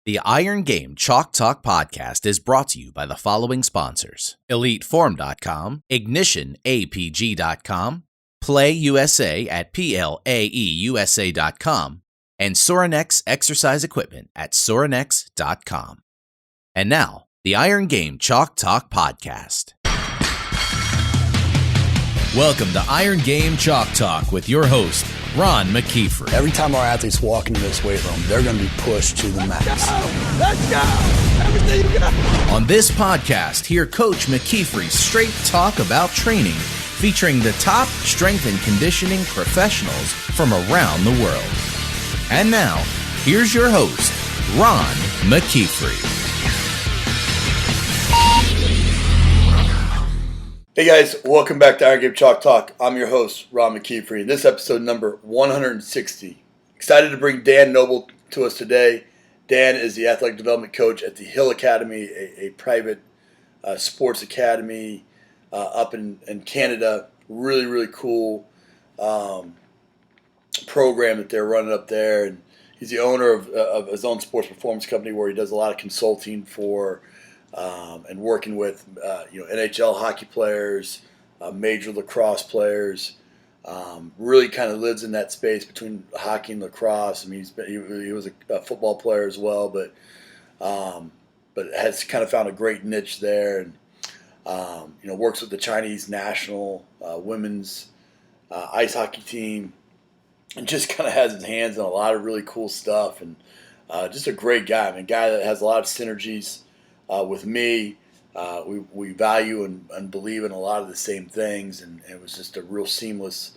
The Iron Game Chalk Talk podcast is brought to you by the following sponsors: EliteForm.com, IgnitionAPG.com, PlayUSA at PLAEUSA.com, and Sorinex Exercise Equipment at Sorinex.com. And now, the Iron Game Chalk Talk podcast. Welcome to Iron Game Chalk Talk with your host, Ron McKeefery. Every time our athletes walk into this weight room, they're going to be pushed to the max. Let's go! Everything you got! On this podcast, hear Coach McKeefery straight talk about training, featuring the top strength and conditioning professionals from around the world. And now, here's your host, Ron McKeefery. Hey guys, welcome back to Iron Game Chalk Talk. I'm your host, Ron McKeefery, and this episode number 160. Excited to bring Dan Noble to us today. Dan is the athletic development coach at the Hill Academy, a private sports academy up in Canada. Really, really cool program that they're running up there. And he's the owner of his own sports performance company where he does a lot of consulting for and working with NHL hockey players, major lacrosse players. Really kind of lives in that space between hockey and lacrosse. I mean, he was a football player as well, but has kind of found a great niche there, and works with the Chinese national women's ice hockey team, and just kind of has his hands on a lot of really cool stuff, and just a great guy. I mean, a guy that has a lot of synergies with me. We value and believe in a lot of the same things, and it was just a real seamless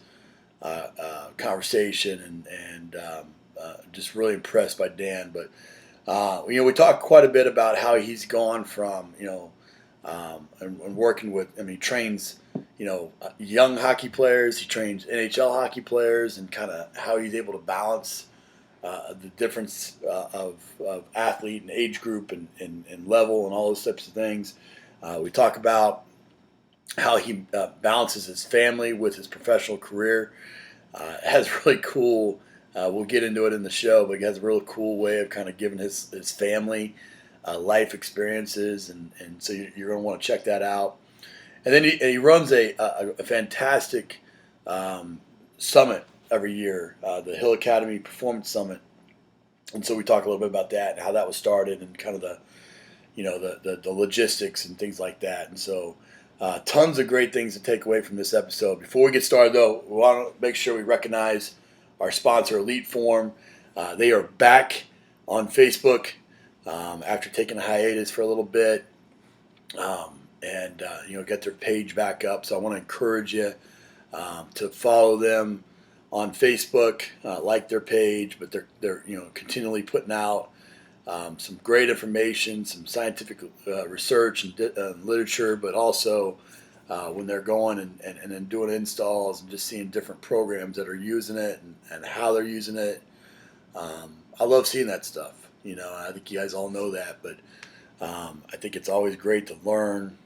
conversation, and just really impressed by Dan. But we talked quite a bit about how he's gone from and working with. I mean, he trains young hockey players. He trains NHL hockey players, and kind of how he's able to balance the difference of athlete and age group and level and all those types of things. We talk about how he balances his family with his professional career. Has really cool, we'll get into it in the show, but he has a real cool way of kind of giving his family life experiences, and so you're going to want to check that out. And then he runs a fantastic summit every year, the Hill Academy Performance Summit, and so we talk a little bit about that and how that was started, and kind of the logistics and things like that. And so tons of great things to take away from this episode. Before we get started, though, we want to make sure we recognize our sponsor, Elite Form. They are back on Facebook after taking a hiatus for a little bit, and get their page back up. So I want to encourage you to follow them on Facebook, like their page, but they're continually putting out some great information, some scientific research and literature, but also when they're going and doing installs and just seeing different programs that are using it and how they're using it. I love seeing that stuff. I think you guys all know that, but I think it's always great to learn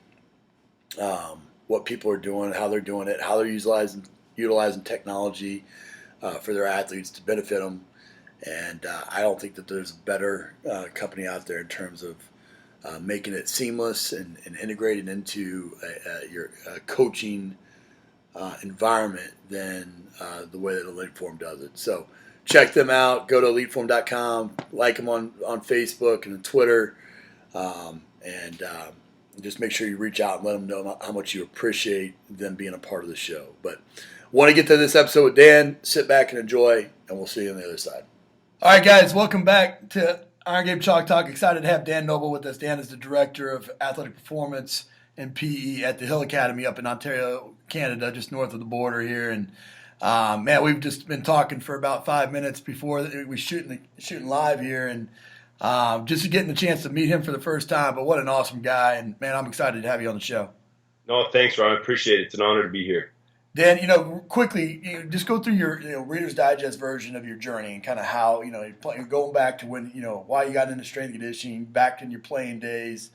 what people are doing, how they're doing it, how they're utilizing technology for their athletes to benefit them. And I don't think that there's a better company out there in terms of making it seamless and integrated into your coaching environment than the way that EliteForm does it. So check them out. Go to EliteForm.com, like them on Facebook and Twitter, and just make sure you reach out and let them know how much you appreciate them being a part of the show. But want to get to this episode with Dan. Sit back and enjoy, and we'll see you on the other side. All right, guys, welcome back to Iron Game Chalk Talk. Excited to have Dan Noble with us. Dan is the Director of Athletic Performance and PE at the Hill Academy up in Ontario, Canada, just north of the border here. And, we've just been talking for about 5 minutes before we shooting live here, and just getting the chance to meet him for the first time. But what an awesome guy, and, man, I'm excited to have you on the show. No, thanks, Ron. I appreciate it. It's an honor to be here. Dan, quickly, just go through your Reader's Digest version of your journey and kind of how, you're going back to when, why you got into strength and conditioning, back in your playing days,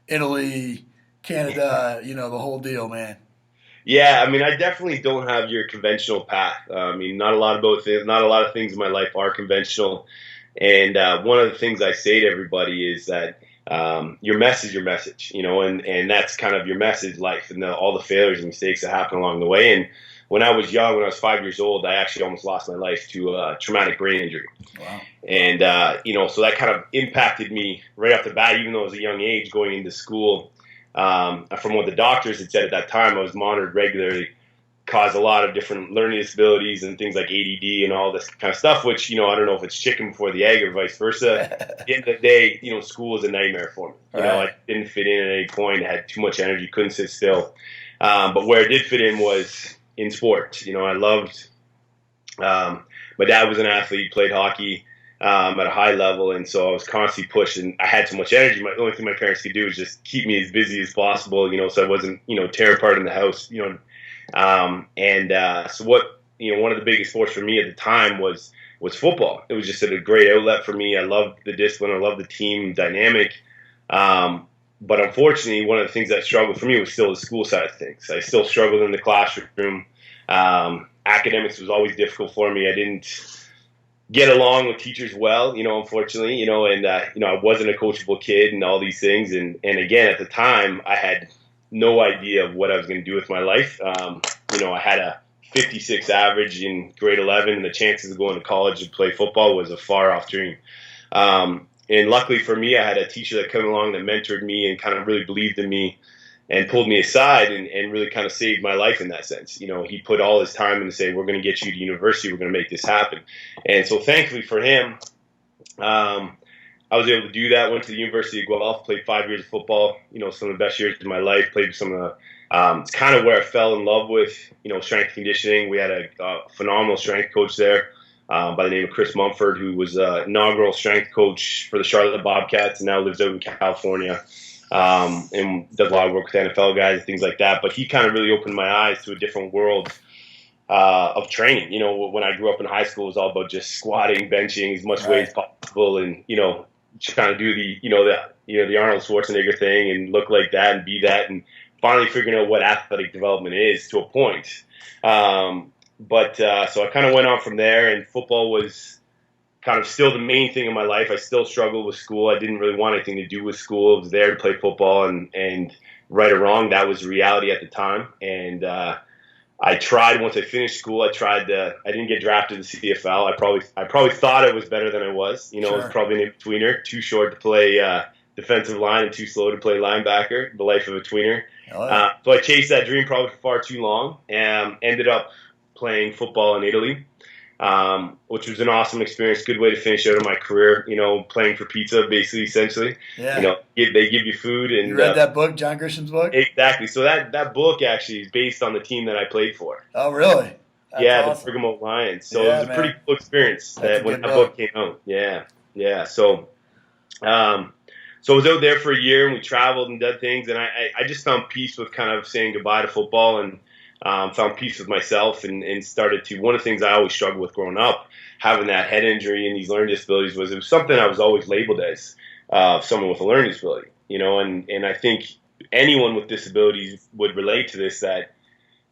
Italy, Canada, the whole deal, man. Yeah, I mean, I definitely don't have your conventional path. Not a lot of things in my life are conventional. And one of the things I say to everybody is that your message, and that's kind of your message, life, and all the failures and mistakes that happen along the way. And when I was young, when I was 5 years old, I actually almost lost my life to a traumatic brain injury. Wow. And, so that kind of impacted me right off the bat, even though I was a young age going into school. From what the doctors had said at that time, I was monitored regularly, caused a lot of different learning disabilities and things like ADD and all this kind of stuff, which, I don't know if it's chicken before the egg or vice versa. At the end of the day, school was a nightmare for me. I didn't fit in at any point, had too much energy, couldn't sit still. But where I did fit in was in sports. I loved, my dad was an athlete, played hockey at a high level, and so I was constantly pushed, and I had so much energy. The only thing my parents could do was just keep me as busy as possible, so I wasn't, tear apart in the house, so what, one of the biggest sports for me at the time was football. It was just a great outlet for me. I loved the discipline. I loved the team dynamic. But unfortunately, one of the things that struggled for me was still the school side of things. I still struggled in the classroom. Academics was always difficult for me. I didn't get along with teachers well, unfortunately, and I wasn't a coachable kid and all these things. And again, at the time, I had no idea of what I was going to do with my life. I had a 56 average in grade 11, and the chances of going to college to play football was a far off dream. And luckily for me, I had a teacher that came along that mentored me and kind of really believed in me and pulled me aside and really kind of saved my life in that sense. He put all his time in to say, we're going to get you to university. We're going to make this happen. And so thankfully for him, I was able to do that. Went to the University of Guelph, played 5 years of football, some of the best years of my life, played some of the, it's kind of where I fell in love with, strength conditioning. We had a phenomenal strength coach there. By the name of Chris Mumford, who was inaugural strength coach for the Charlotte Bobcats and now lives out in California and does a lot of work with NFL guys and things like that. But he kind of really opened my eyes to a different world of training. When I grew up in high school, it was all about just squatting, benching as much weight as possible and, trying to do the Arnold Schwarzenegger thing and look like that and be that, and finally figuring out what athletic development is to a point. So I kind of went on from there, and football was kind of still the main thing in my life. I still struggled with school. I didn't really want anything to do with school. I was there to play football, and right or wrong, that was reality at the time. And I tried, once I finished school, I didn't get drafted to the CFL. I probably thought I was better than I was. I was probably an in-betweener, too short to play defensive line and too slow to play linebacker, the life of a tweener. So I chased that dream probably for far too long and ended up playing football in Italy, which was an awesome experience. Good way to finish out of my career, playing for pizza, basically, essentially. Yeah. They give you food. And you read that book, John Grisham's book? Exactly. So that book actually is based on the team that I played for. Oh, really? That's awesome. The Bergamo Lions. So it was a pretty cool experience when that book came out. Yeah. So I was out there for a year, and we traveled and did things, and I just found peace with kind of saying goodbye to football, and found peace with myself, and started to, one of the things I always struggled with growing up, having that head injury and these learning disabilities, was it was something I was always labeled as someone with a learning disability, and I think anyone with disabilities would relate to this, that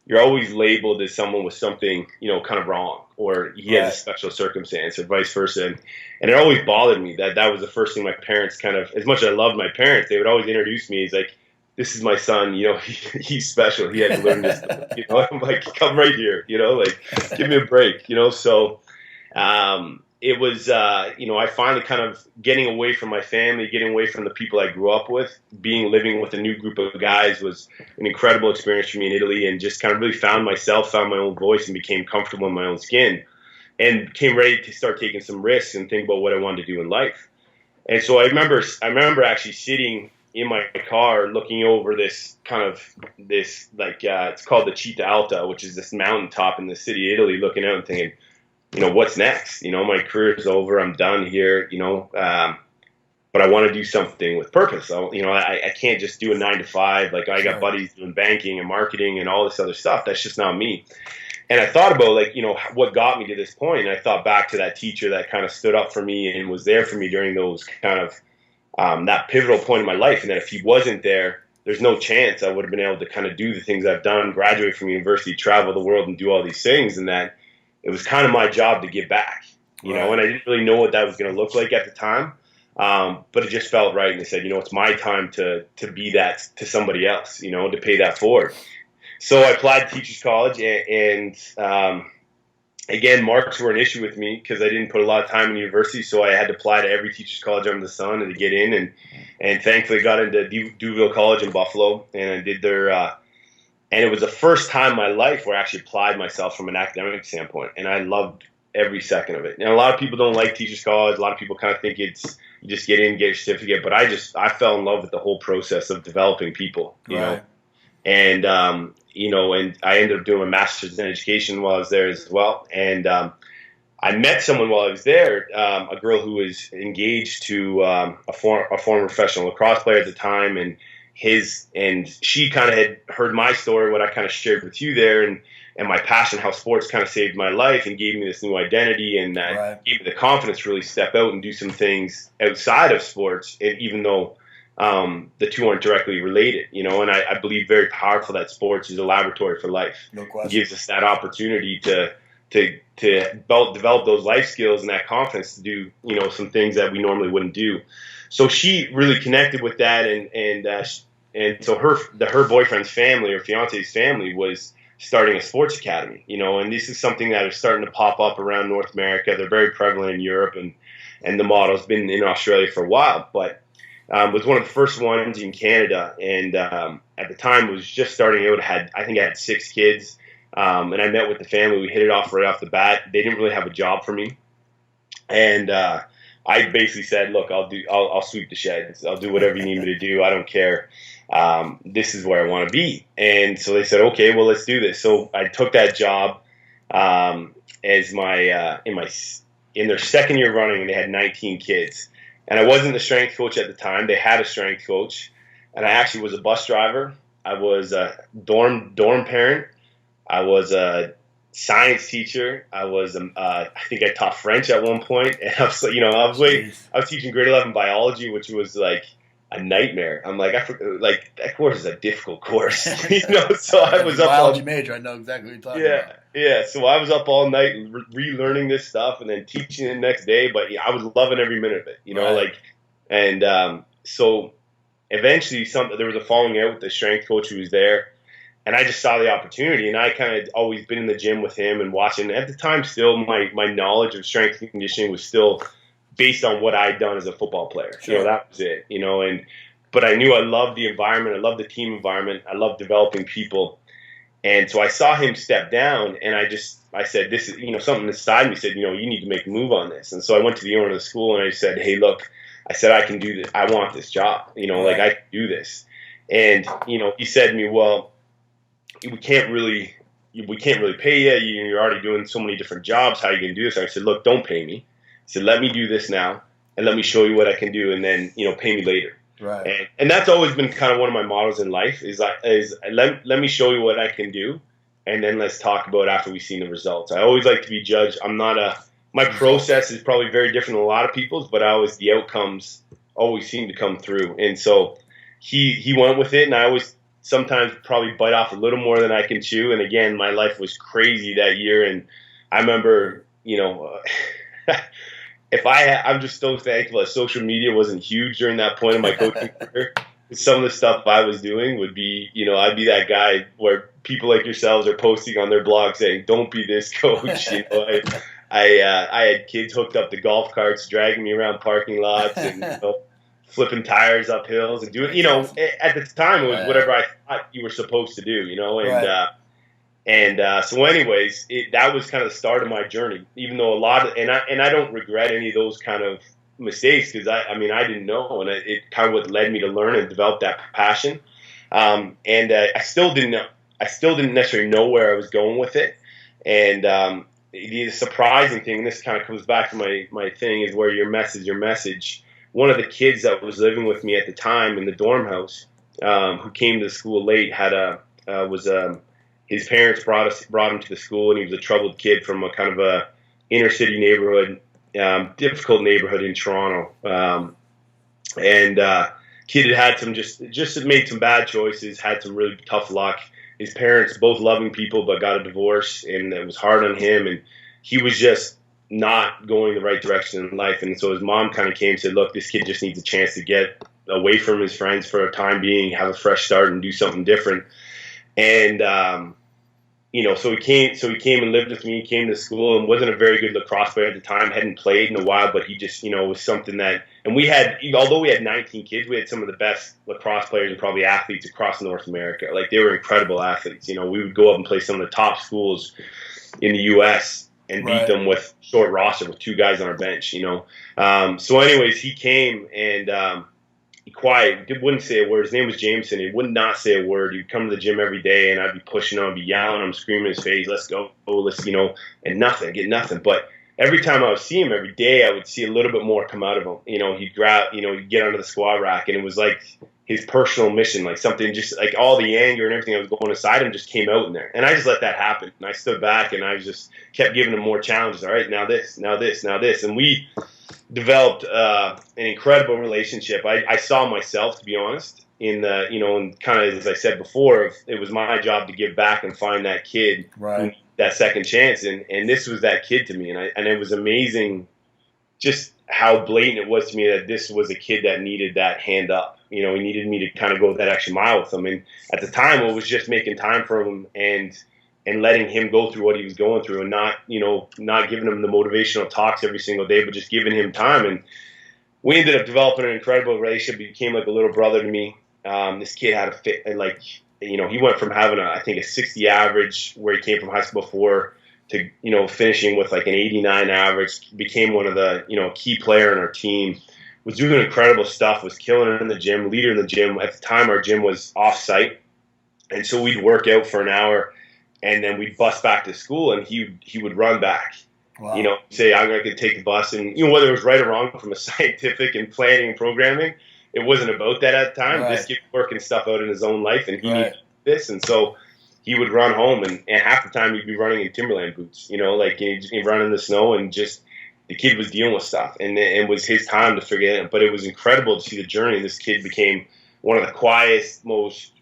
you're always labeled as someone with something, kind of wrong, or he has a special circumstance, or vice versa. And it always bothered me that was the first thing my parents kind of, as much as I loved my parents, they would always introduce me as like, this is my son, he's special. He had to learn this, I'm like, come right here, give me a break, so it was, I finally kind of getting away from my family, getting away from the people I grew up with, living with a new group of guys was an incredible experience for me in Italy, and just kind of really found my own voice, and became comfortable in my own skin, and came ready to start taking some risks and think about what I wanted to do in life. And so I remember actually sitting in my car looking over it's called the Città Alta, which is this mountaintop in the city of Italy, looking out and thinking, what's next? My career's over. I'm done here, but I want to do something with purpose. I can't just do a 9 to 5. Like, I got buddies doing banking and marketing and all this other stuff. That's just not me. And I thought about, what got me to this point. And I thought back to that teacher that kind of stood up for me and was there for me during those kind of, that pivotal point in my life. And that if he wasn't there, there's no chance I would have been able to kind of do the things I've done, graduate from university, travel the world, and do all these things. And that it was kind of my job to give back. you know, and I didn't really know what that was going to look like at the time. But it just felt right. And they said, you know, it's my time to be that to somebody else, you know, to pay that forward. So I applied to Teachers College, and again, marks were an issue with me because I didn't put a lot of time in university. So I had to apply to every Teachers College under the sun and to get in, and thankfully got into Duville College in Buffalo, and I did their, and it was the first time in my life where I actually applied myself from an academic standpoint. And I loved every second of it. And a lot of people don't like Teachers College. A lot of people kind of think it's, you just get in, get your certificate. But I fell in love with the whole process of developing people, you know. And, you know, and I ended up doing a master's in education while I was there as well. And I met someone while I was there, a girl who was engaged to a former professional lacrosse player at the time. And she kind of had heard my story, what I kind of shared with you there, and my passion, how sports kind of saved my life and gave me this new identity, and gave me the confidence to really step out and do some things outside of sports. And even though the two aren't directly related, you know, and I believe very powerful that sports is a laboratory for life. No question. It gives us that opportunity to develop those life skills and that confidence to do, you know, some things that we normally wouldn't do. So she really connected with that, and so her boyfriend's family or fiance's family was starting a sports academy, you know, and this is something that is starting to pop up around North America. They're very prevalent in Europe, and the model's been in Australia for a while, but was one of the first ones in Canada, and at the time was just starting out. I think I had 6 kids, and I met with the family. We hit it off right off the bat. They didn't really have a job for me, and I basically said, "Look, I'll sweep the sheds. I'll do whatever you need me to do. I don't care. This is where I want to be." And so they said, "Okay, well, let's do this." So I took that job as in their second year running, and they had 19 kids. And I wasn't the strength coach at the time. They had a strength coach, and I actually was a bus driver. I was a dorm parent. I was a science teacher. I was I think I taught French at one point, and I was teaching grade 11 biology, which was like a nightmare. I'm like, that course is a difficult course, you know. So I was up biology major. I know exactly what you're talking about. Yeah. So I was up all night relearning this stuff and then teaching it the next day. But I was loving every minute of it, you know. So eventually, there was a falling out with the strength coach who was there, and I just saw the opportunity. And I kind of always been in the gym with him and watching. At the time, still my knowledge of strength and conditioning was still based on what I'd done as a football player. Sure. You know, that was it, you know, but I knew I loved the environment. I loved the team environment. I loved developing people. And so I saw him step down, and I said, this is, you know, something inside me said, you know, you need to make a move on this. And so I went to the owner of the school and I said, "Hey, look," I said, "I can do this. I want this job, you know, like I can do this." And, you know, he said to me, "Well, we can't really pay you. You're already doing so many different jobs. How are you going to do this?" And I said, "Look, don't pay me." I said, "Let me do this now, and let me show you what I can do, and then, you know, pay me later." Right. And that's always been kind of one of my mottos in life is let me show you what I can do, and then let's talk about after we've seen the results. I always like to be judged. My process is probably very different than a lot of people's, but the outcomes always seem to come through. And so he went with it, and I always sometimes probably bite off a little more than I can chew. And again, my life was crazy that year, and I remember, you know, I'm just so thankful that social media wasn't huge during that point in my coaching career. Some of the stuff I was doing would be, you know, I'd be that guy where people like yourselves are posting on their blog saying, "Don't be this coach." You know, I had kids hooked up to golf carts, dragging me around parking lots, and, you know, flipping tires up hills and doing, you know, at the time it was whatever I thought you were supposed to do, you know, so anyways, that was kind of the start of my journey, even though and I don't regret any of those kind of mistakes, because I didn't know, and it kind of what led me to learn and develop that passion. I still didn't necessarily know where I was going with it. And the surprising thing, and this kind of comes back to my thing, is where your message. One of the kids that was living with me at the time in the dorm house, who came to the school late, his parents brought him to the school, and he was a troubled kid from a kind of a inner city neighborhood, difficult neighborhood in Toronto. Kid had some just made some bad choices, had some really tough luck. His parents, both loving people, but got a divorce, and it was hard on him. And he was just not going the right direction in life. And so his mom kind of came and said, look, this kid just needs a chance to get away from his friends for a time being, have a fresh start and do something different. And, so he came and lived with me. He came to school and wasn't a very good lacrosse player at the time, hadn't played in a while, but he just, was something that, and although we had 19 kids, we had some of the best lacrosse players and probably athletes across North America. Like, they were incredible athletes. We would go up and play some of the top schools in the U.S. and beat them with short roster with 2 guys on our bench, So anyways, he came and, quiet, wouldn't say a word. His name was Jameson. He would not say a word. He'd come to the gym every day, and I'd be pushing him, I'd be yelling him, screaming in his face, let's go, and get nothing. But every time I would see him every day, I would see a little bit more come out of him. He'd grab, he'd get under the squat rack, and it was like his personal mission, like something just like all the anger and everything that was going inside him just came out in there. And I just let that happen. And I stood back, and I just kept giving him more challenges. All right, now this. And we developed an incredible relationship. I saw myself, to be honest, in the, and kind of, as I said before, it was my job to give back and find that kid that second chance. And this was that kid to me. And it was amazing just how blatant it was to me that this was a kid that needed that hand up. He needed me to kind of go that extra mile with him. And at the time, it was just making time for him and letting him go through what he was going through, and not giving him the motivational talks every single day, but just giving him time. And we ended up developing an incredible relationship. He became like a little brother to me. This kid had a fit, and he went from having I think a 60 average where he came from high school before to, finishing with like an 89 average, became one of the, key player in our team, was doing incredible stuff, was killing it in the gym, leader in the gym. At the time, our gym was off site. And so we'd work out for an hour, and then we'd bus back to school, and he would run back. Wow. Say, I'm going to take the bus. And, whether it was right or wrong from a scientific and planning and programming, it wasn't about that at the time. Right. This kid was working stuff out in his own life, and he needed this. And so he would run home, and half the time he'd be running in Timberland boots, he'd run in the snow, and just the kid was dealing with stuff. And it was his time to figure it out. But it was incredible to see the journey. This kid became one of the quietest, most,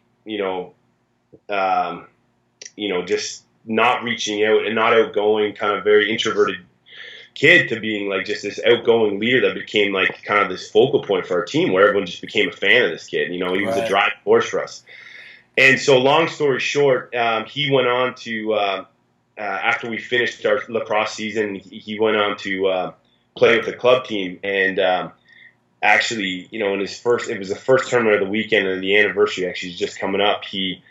just not reaching out and not outgoing, kind of very introverted kid, to being like just this outgoing leader that became like kind of this focal point for our team, where everyone just became a fan of this kid. He was a driving force for us. And so, long story short, he went on to, after we finished our lacrosse season, he went on to play with the club team. And actually, in his it was the first tournament of the weekend, and the anniversary actually is just coming up. He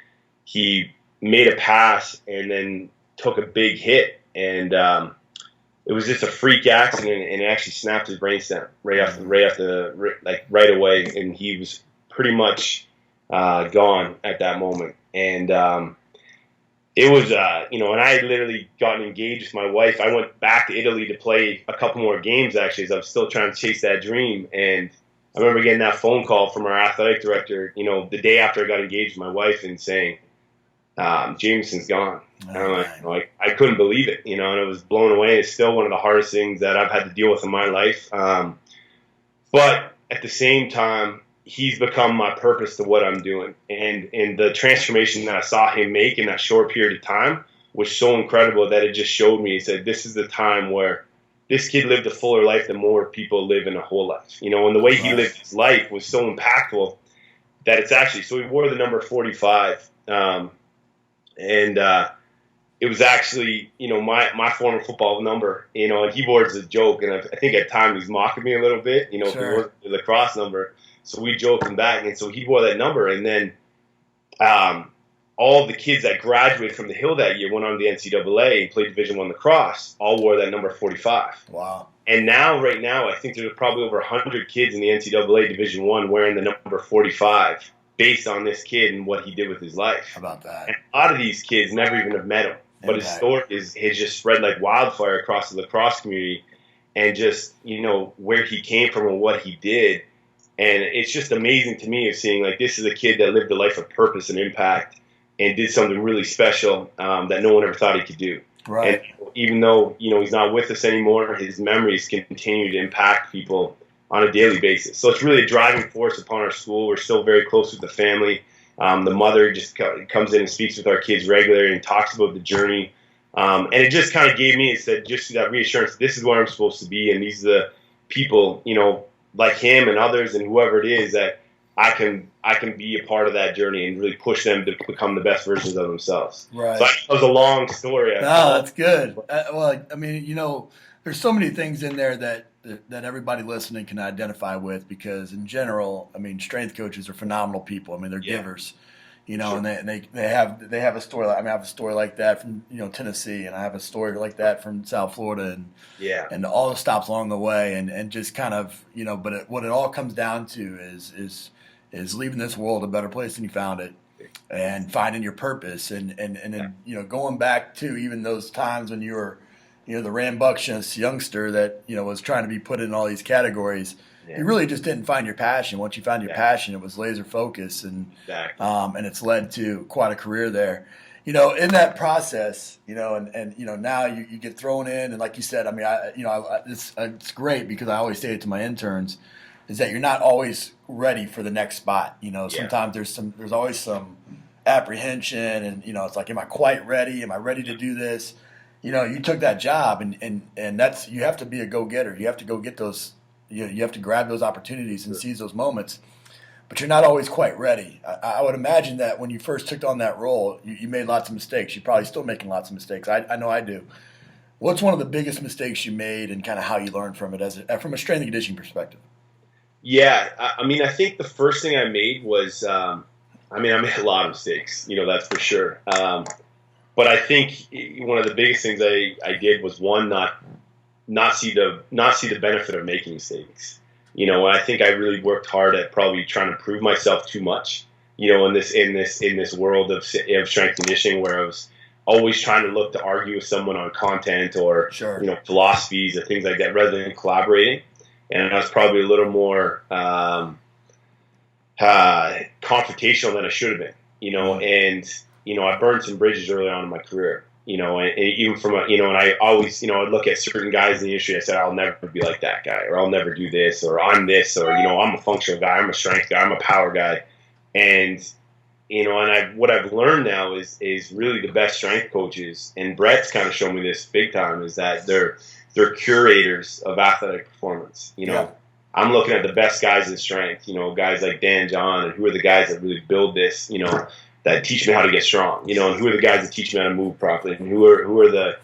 made a pass and then took a big hit, and it was just a freak accident, and it actually snapped his brainstem right away, and he was pretty much gone at that moment. And it was and I had literally gotten engaged with my wife. I went back to Italy to play a couple more games, actually, as I was still trying to chase that dream. And I remember getting that phone call from our athletic director, the day after I got engaged with my wife, and saying, Jameson's gone. And I'm like, I couldn't believe it, and I was blown away. It's still one of the hardest things that I've had to deal with in my life. But at the same time, he's become my purpose to what I'm doing. And the transformation that I saw him make in that short period of time was so incredible that it just showed me, it said, this is the time where this kid lived a fuller life than more people live in a whole life. And the way he lived his life was so impactful that it's actually, so he wore the number 45. And it was actually, my former football number, and he wore it as a joke. And I think at times he's mocking me a little bit, sure. If it wasn't the lacrosse number. So we joked him back. And so he wore that number. And then all of the kids that graduated from the Hill that year went on to the NCAA and played Division I lacrosse, all wore that number 45. Wow. And right now, I think there's probably over 100 kids in the NCAA Division I wearing the number 45 based on this kid and what he did with his life. How about that? And a lot of these kids never even have met him. But his story has just spread like wildfire across the lacrosse community, and just, where he came from and what he did. And it's just amazing to me of seeing, like, this is a kid that lived a life of purpose and impact and did something really special that no one ever thought he could do. Right. And even though, he's not with us anymore, his memories continue to impact people on a daily basis. So it's really a driving force upon our school. We're still very close with the family. The mother just comes in and speaks with our kids regularly and talks about the journey And it just kind of gave me, it said, just that reassurance, this is where I'm supposed to be, and these are the people, like him and others and whoever it is that I can be a part of that journey and really push them to become the best versions of themselves. Right. So that was a long story. No, that's good. Well, I mean, there's so many things in there that everybody listening can identify with, because in general, I mean, strength coaches are phenomenal people. I mean, they're givers, Sure. and they have a story. I have a story like that from Tennessee, and I have a story like that from South Florida, and all the stops along the way, and just kind of but what it all comes down to is leaving this world a better place than you found it, and finding your purpose, and then going back to even those times when you were the rambunctious youngster that was trying to be put in all these categories. You really just didn't find your passion. Once you found your passion, it was laser focus, and it's led to quite a career there. In that process, and now you get thrown in, and like you said, I mean, it's great, because I always say it to my interns, is that you're not always ready for the next spot. Sometimes there's always some apprehension, and it's like, am I quite ready? Am I ready to do this? You took that job, and that's, you have to be a go-getter. You have to go get those. You have to grab those opportunities and seize those moments, but you're not always quite ready. I would imagine that when you first took on that role, you made lots of mistakes. You're probably still making lots of mistakes. I know I do. What's one of the biggest mistakes you made, and kind of how you learned from it from a strength and conditioning perspective? Yeah, I mean, I think the first thing I made was, I made a lot of mistakes, that's for sure. But I think one of the biggest things I did was, one, not see the benefit of making mistakes. And I think I really worked hard at probably trying to prove myself too much. In this world of strength conditioning, where I was always trying to look to argue with someone on content or philosophies or things like that, rather than collaborating. And I was probably a little more confrontational than I should have been. And I burned some bridges early on in my career. And even from and I always, I'd look at certain guys in the industry. I said, I'll never be like that guy, or I'll never do this, or I'm this, or I'm a functional guy, I'm a strength guy, I'm a power guy, and what I've learned now is really the best strength coaches, and Brett's kind of shown me this big time, is that they're curators of athletic performance. I'm looking at the best guys in strength, guys like Dan John, and who are the guys that really build this, that teach me how to get strong, and who are the guys that teach me how to move properly, and who are the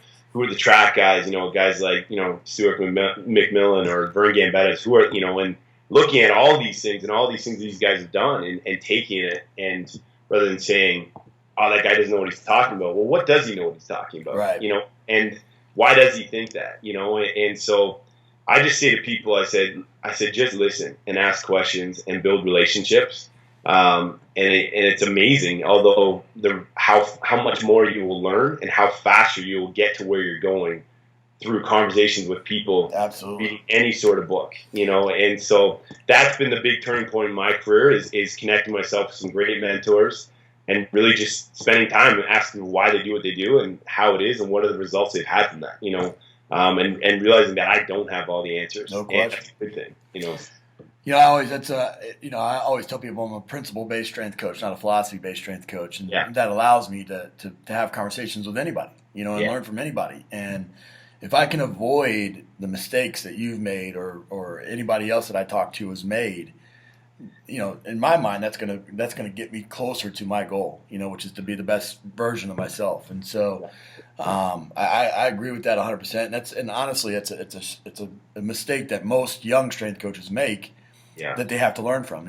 track guys, guys like, Stuart McMillan or Vern Gambetta, who are, and looking at all these things and all these things these guys have done, and taking it, and rather than saying, oh, that guy doesn't know what he's talking about. Well, what does he know what he's talking about? Right. And why does he think that? And so I just say to people, I said, just listen and ask questions and build relationships. And it's amazing, although how much more you will learn and how faster you will get to where you're going through conversations with people. Absolutely. Reading any sort of book, and so that's been the big turning point in my career, is connecting myself with some great mentors, and really just spending time and asking why they do what they do and how it is and what are the results they've had from that, and realizing that I don't have all the answers. No question. And that's a good thing, I always tell people I'm a principle-based strength coach, not a philosophy-based strength coach, and that allows me to have conversations with anybody, and learn from anybody. And if I can avoid the mistakes that you've made or anybody else that I talk to has made, in my mind, that's gonna get me closer to my goal, which is to be the best version of myself. And so, I agree with that 100%. And honestly, it's a mistake that most young strength coaches make. Yeah. That they have to learn from,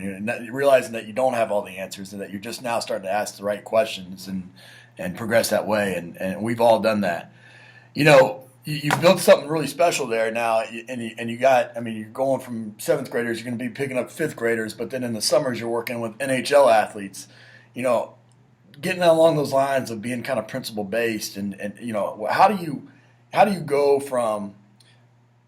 realizing that you don't have all the answers, and that you're just now starting to ask the right questions and progress that way. And we've all done that. You've built something really special there now, and you got, you're going from 7th graders, you're going to be picking up 5th graders, but then in the summers you're working with NHL athletes. Getting along those lines of being kind of principle based, and how do you go from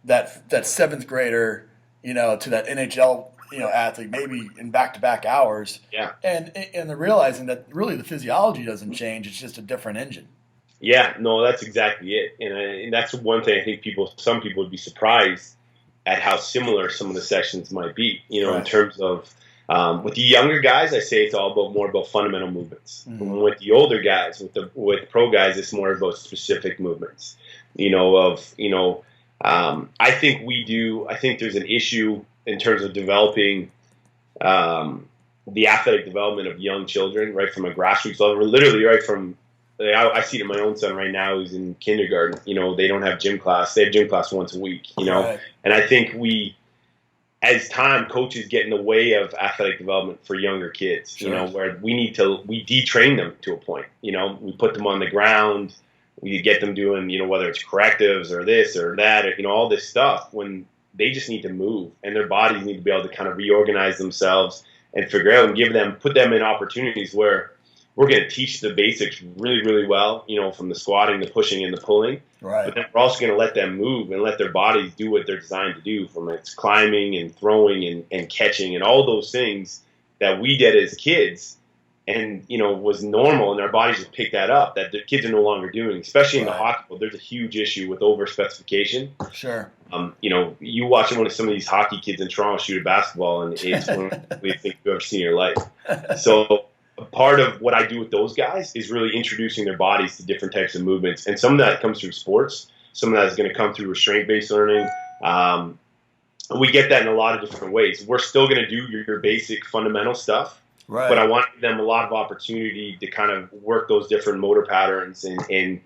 that 7th grader, to that NHL athlete, maybe in back-to-back hours, and realizing that really the physiology doesn't change, it's just a different engine. Yeah, no, that's exactly it, and that's one thing I think some people would be surprised at how similar some of the sessions might be, in terms of With the younger guys, I say it's all more about fundamental movements. With the older guys, with pro guys, it's more about specific movements. I think there's an issue in terms of developing the athletic development of young children, right from a grassroots level, literally right from. I see it in my own son right now who's in kindergarten. They don't have gym class. They have gym class once a week, Right. And I think as time, coaches get in the way of athletic development for younger kids, Sure. Where we detrain them to a point, we put them on the ground, we get them doing, whether it's correctives or this or that, or, all this stuff when they just need to move and their bodies need to be able to kind of reorganize themselves and figure out and put them in opportunities where we're going to teach the basics really, really well, from the squatting, the pushing, and the pulling. Right. But then we're also going to let them move and let their bodies do what they're designed to do, from its climbing and throwing and catching and all those things that we did as kids and, was normal, and our bodies just picked that up, that the kids are no longer doing, especially in the hockey world. There's a huge issue with over-specification. Sure. You watch some of these hockey kids in Toronto shoot a basketball, and it's one of the things you've ever seen in your life. So part of what I do with those guys is really introducing their bodies to different types of movements. And some of that comes through sports. Some of that is going to come through restraint-based learning. We get that in a lot of different ways. We're still going to do your basic fundamental stuff, Right. but I want them a lot of opportunity to kind of work those different motor patterns and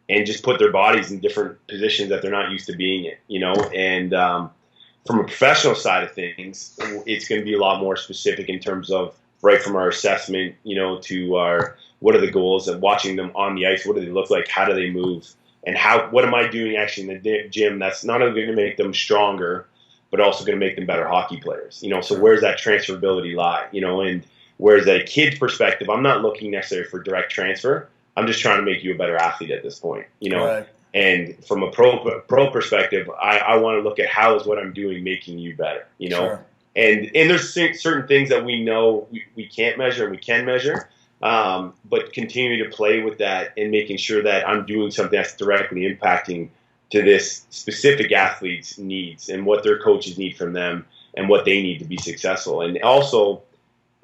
just put their bodies in different positions that they're not used to being in, And from a professional side of things, it's going to be a lot more specific in terms of right from our assessment, to our what are the goals and watching them on the ice. What do they look like? How do they move? And what am I doing actually in the gym that's not only going to make them stronger, but also going to make them better hockey players? So where's that transferability lie? And whereas at a kid's perspective, I'm not looking necessarily for direct transfer. I'm just trying to make you a better athlete at this point, Right. And from a pro perspective, I want to look at how is what I'm doing making you better, Sure. And there's certain things that we know we can't measure and we can measure, but continue to play with that and making sure that I'm doing something that's directly impacting to this specific athlete's needs and what their coaches need from them and what they need to be successful. And also,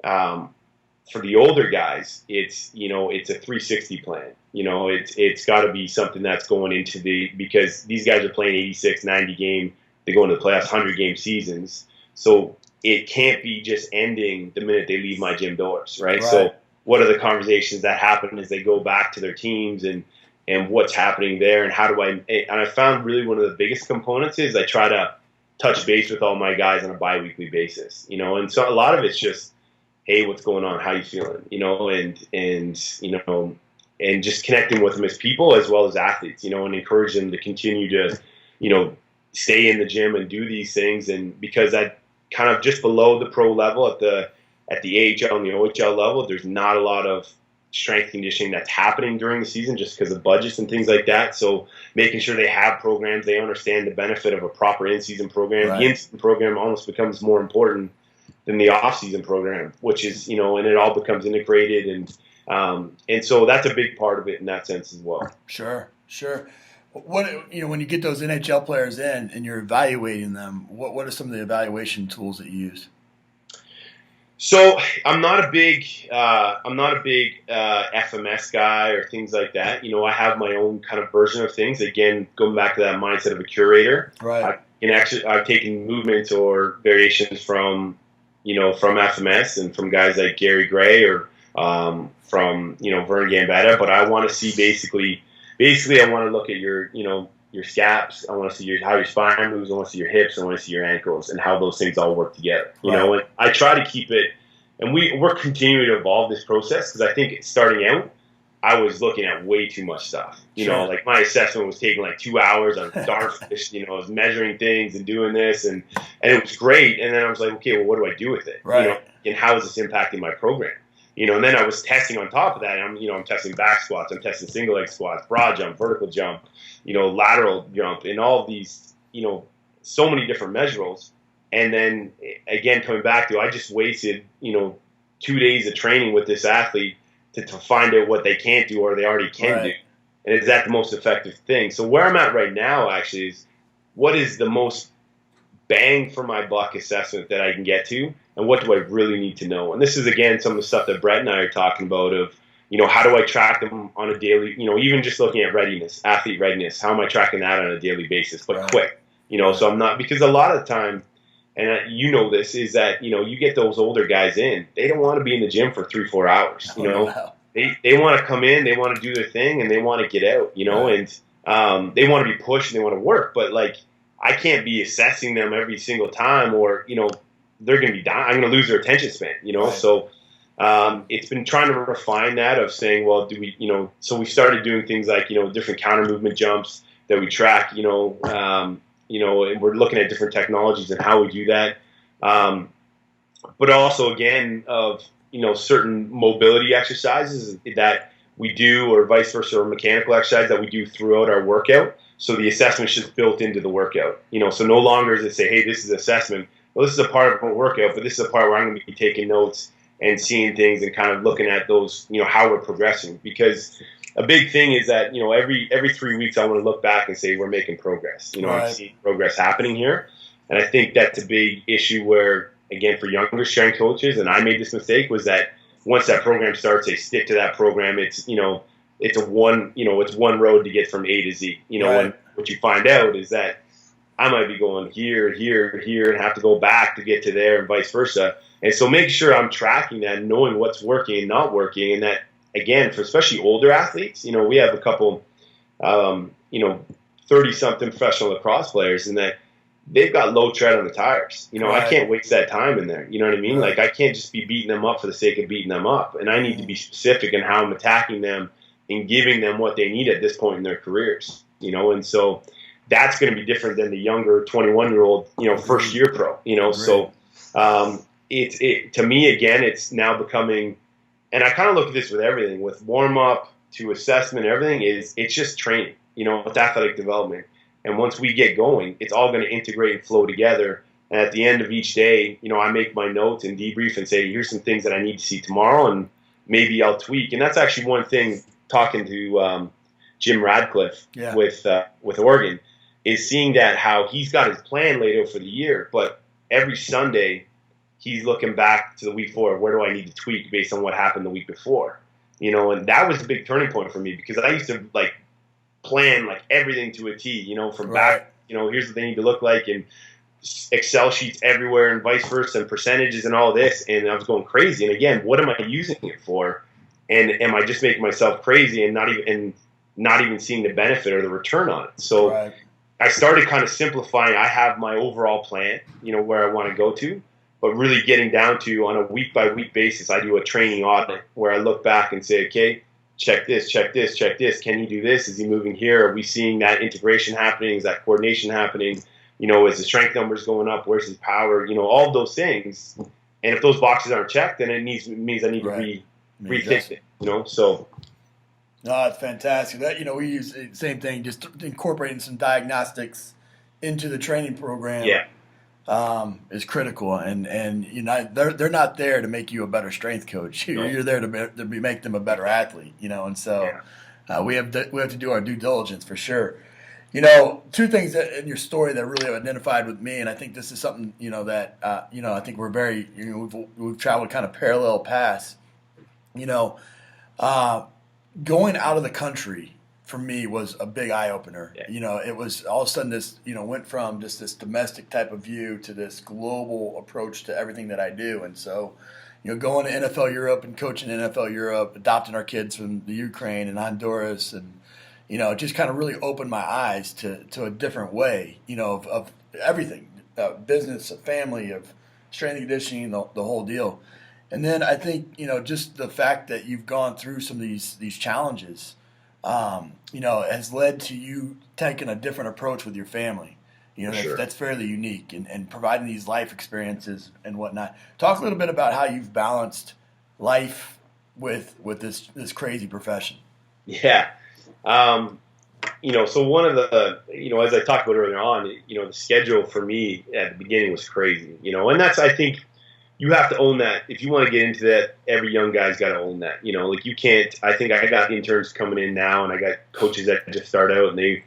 for the older guys, it's a 360 plan. It's got to be something that's going into because these guys are playing 86, 90 game, they go into the playoffs, 100 game seasons. So it can't be just ending the minute they leave my gym doors, right? So what are the conversations that happen as they go back to their teams and what's happening there and and I found really one of the biggest components is I try to touch base with all my guys on a bi-weekly basis, and so a lot of it's just, hey, what's going on? How you feeling? And just connecting with them as people as well as athletes, and encourage them to continue to, stay in the gym and do these things. And because that kind of just below the pro level at the AHL and the OHL level, there's not a lot of strength conditioning that's happening during the season just because of budgets and things like that. So making sure they have programs, they understand the benefit of a proper in-season program. Right. The in-season program almost becomes more important than the off-season program, which is, and it all becomes integrated. And so that's a big part of it in that sense as well. Sure. What when you get those NHL players in and you're evaluating them, what are some of the evaluation tools that you use? So I'm not a big FMS guy or things like that. I have my own kind of version of things. Again, going back to that mindset of a curator. Right. I've taken movements or variations from FMS and from guys like Gary Gray or from Vern Gambetta. But I want to see basically I want to look at your scaps. I want to see how your spine moves. I want to see your hips. I want to see your ankles and how those things all work together. And I try to keep it, and we're continuing to evolve this process because I think starting out, I was looking at way too much stuff. Like my assessment was taking like 2 hours on Starfish. I was measuring things and doing this, and it was great. And then I was like, okay, well, what do I do with it? Right. And how is this impacting my program? And then I was testing on top of that. I'm testing back squats. I'm testing single leg squats, broad jump, vertical jump, lateral jump, and all of these, so many different measurables. And then again, coming back to, I just wasted, 2 days of training with this athlete to find out what they can't do or they already can do. And is that the most effective thing? So where I'm at right now actually is what is the most bang for my buck assessment that I can get to and what do I really need to know? And this is, again, some of the stuff that Brett and I are talking about of, how do I track them on a daily, even just looking at readiness, athlete readiness, how am I tracking that on a daily basis, but quick, so I'm not, because a lot of the time, and this, is that, you get those older guys in, they don't want to be in the gym for 3-4 hours, They want to come in, they want to do their thing, and they want to get out, and they want to be pushed and they want to work, but like, I can't be assessing them every single time, or, they're going to be dying. I'm going to lose their attention span, so it's been trying to refine that of saying, well, do we, so we started doing things like, different counter movement jumps that we track, and we're looking at different technologies and how we do that. But also, again, of, certain mobility exercises that we do, or vice versa, or mechanical exercise that we do throughout our workout. So the assessment is just built into the workout, so no longer is it say, hey, this is assessment. Well, this is a part of our workout, but this is a part where I'm going to be taking notes and seeing things and kind of looking at those, how we're progressing. Because a big thing is that, every 3 weeks I want to look back and say we're making progress. I see progress happening here. And I think that's a big issue where, again, for younger strength coaches, and I made this mistake, was that once that program starts, they stick to that program. It's, it's one road to get from A to Z. And what you find out is that I might be going here, and have to go back to get to there, and vice versa. And so make sure I'm tracking that, knowing what's working and not working. And that, again, for especially older athletes, we have a couple, 30-something professional lacrosse players, and that they've got low tread on the tires. I can't waste that time in there. You know what I mean? Like, I can't just be beating them up for the sake of beating them up. And I need to be specific in how I'm attacking them and giving them what they need at this point in their careers, and so that's going to be different than the younger 21-year-old, first year pro, so it to me, again, it's now becoming, and I kind of look at this with everything, with warm up to assessment, everything it's just training, it's athletic development. And once we get going, it's all going to integrate and flow together. And at the end of each day, I make my notes and debrief and say, here's some things that I need to see tomorrow, and maybe I'll tweak. And that's actually one thing, talking to Jim Radcliffe with Oregon, is seeing that how he's got his plan laid out for the year, but every Sunday he's looking back to the week before. Where do I need to tweak based on what happened the week before? And that was a big turning point for me, because I used to plan everything to a T, from back, here's what they need to look like, and Excel sheets everywhere, and vice versa, and percentages and all this. And I was going crazy. And again, what am I using it for? And am I just making myself crazy and not even seeing the benefit or the return on it? So I started kind of simplifying. I have my overall plan, where I want to go to, but really getting down to, on a week-by-week basis, I do a training audit where I look back and say, okay, check this, check this, check this. Can he do this? Is he moving here? Are we seeing that integration happening? Is that coordination happening? Is the strength numbers going up? Where's his power? All of those things. And if those boxes aren't checked, then it means I need to rethink it, so. No, it's fantastic. That, we use the same thing, just incorporating some diagnostics into the training program. Is critical, and they're not there to make you a better strength coach. You're there to make them a better athlete, and so we have to do our due diligence for sure. Two things that in your story that really have identified with me, and I think this is something that I think we're very we've traveled kind of parallel paths. Going out of the country for me was a big eye opener. It was all of a sudden this, went from just this domestic type of view to this global approach to everything that I do. And so, going to NFL Europe and coaching NFL Europe, adopting our kids from the Ukraine and Honduras, and, it just kind of really opened my eyes to a different way, of everything, business, of family, of strength and conditioning, the whole deal. And then I think, just the fact that you've gone through some of these challenges, has led to you taking a different approach with your family. That's fairly unique, and providing these life experiences and whatnot. Talk a little bit about how you've balanced life with this crazy profession. Yeah. So one of the, as I talked about earlier on, the schedule for me at the beginning was crazy, and that's, I think, you have to own that. If you want to get into that, every young guy's got to own that. You can't, I think I got interns coming in now, and I got coaches that just start out, and they,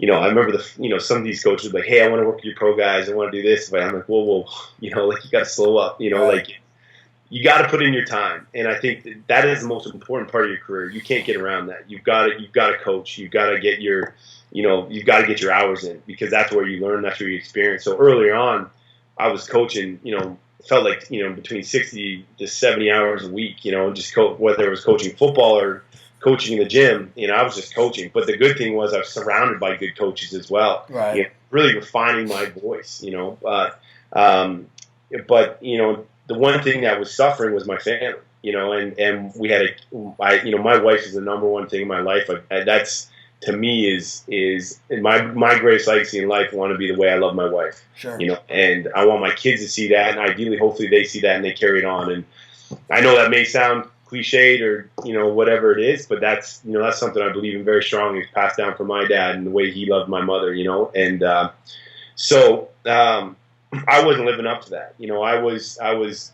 I remember some of these coaches would be like, hey, I want to work with your pro guys. I want to do this. But I'm like, whoa, you got to slow up, right. like you got to put in your time. And I think that is the most important part of your career. You can't get around that. You've got to coach. You've got to get your hours in, because that's where you learn, that's where you experience. So earlier on, I was coaching, felt like, between 60 to 70 hours a week, just whether it was coaching football or coaching in the gym, I was just coaching. But the good thing was I was surrounded by good coaches as well. Right. Really refining my voice, but, the one thing that was suffering was my family, and we had my wife is the number one thing in my life. That's, to me, is my greatest legacy in life. I want to be the way I love my wife. Sure. And I want my kids to see that, and ideally, hopefully, they see that and they carry it on. And I know that may sound cliched or whatever it is, but that's something I believe in very strongly. It's passed down from my dad and the way he loved my mother. And so I wasn't living up to that. I was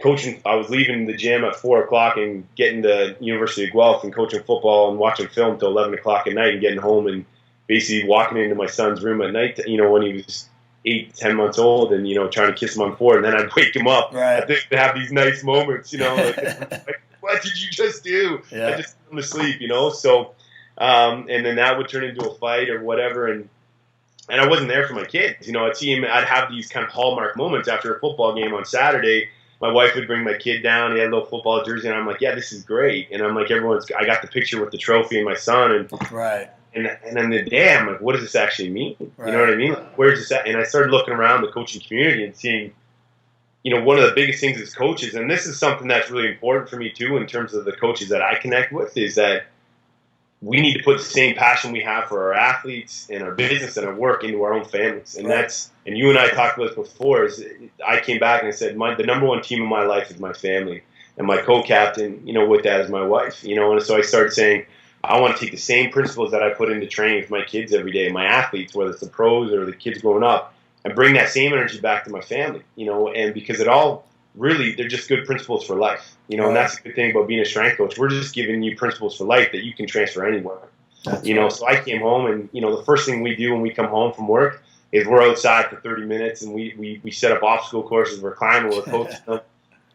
coaching. I was leaving the gym at 4:00 and getting to University of Guelph and coaching football and watching film till 11 o'clock at night and getting home and basically walking into my son's room at night. When he was 8, 10 months old, and trying to kiss him on the forehead, and then I'd wake him up. Right. I think to have these nice moments. Like, what did you just do? Yeah. I just put him to sleep. So, and then that would turn into a fight or whatever, and I wasn't there for my kids. I'd see him. I'd have these kind of hallmark moments after a football game on Saturday. My wife would bring my kid down. He had a little football jersey, and I'm like, "Yeah, this is great." And I'm like, I got the picture with the trophy and my son, and right. And then the day, I'm like, what does this actually mean? Right. You know what I mean? Where's this at? And I started looking around the coaching community and seeing, one of the biggest things as coaches, and this is something that's really important for me too, in terms of the coaches that I connect with, is that we need to put the same passion we have for our athletes and our business and our work into our own families. And and you and I talked about this before, is I came back and I said, the number one team in my life is my family. And my co-captain, with that is my wife, and so I started saying, I want to take the same principles that I put into training with my kids every day, my athletes, whether it's the pros or the kids growing up, and bring that same energy back to my family, and because it all really, they're just good principles for life, and that's the good thing about being a strength coach. We're just giving you principles for life that you can transfer anywhere, So I came home, and, the first thing we do when we come home from work is we're outside for 30 minutes and we set up obstacle courses, we're climbing, we're coaching them.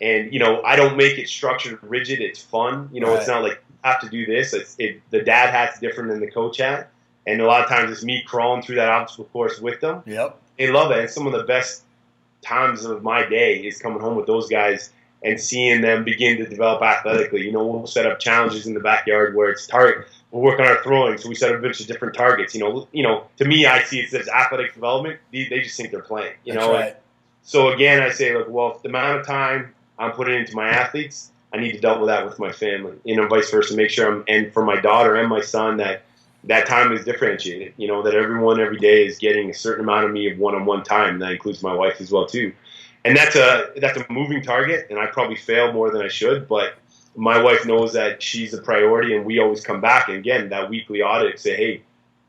And, I don't make it structured, rigid. It's fun. It's not like, have to do this. The dad hat's different than the coach hat, and a lot of times it's me crawling through that obstacle course with them. Yep, they love it. And some of the best times of my day is coming home with those guys and seeing them begin to develop athletically. We'll set up challenges in the backyard where it's target. We'll work on our throwing, so we set up a bunch of different targets. To me, I see it as athletic development. They just think they're playing. That's right. So again, I say, the amount of time I'm putting into my athletes, I need to double that with my family, vice versa. Make sure and for my daughter and my son, that time is differentiated. That everyone every day is getting a certain amount of me of one-on-one time. And that includes my wife as well too. And that's a moving target, and I probably fail more than I should. But my wife knows that she's a priority, and we always come back. And again, that weekly audit, say, hey,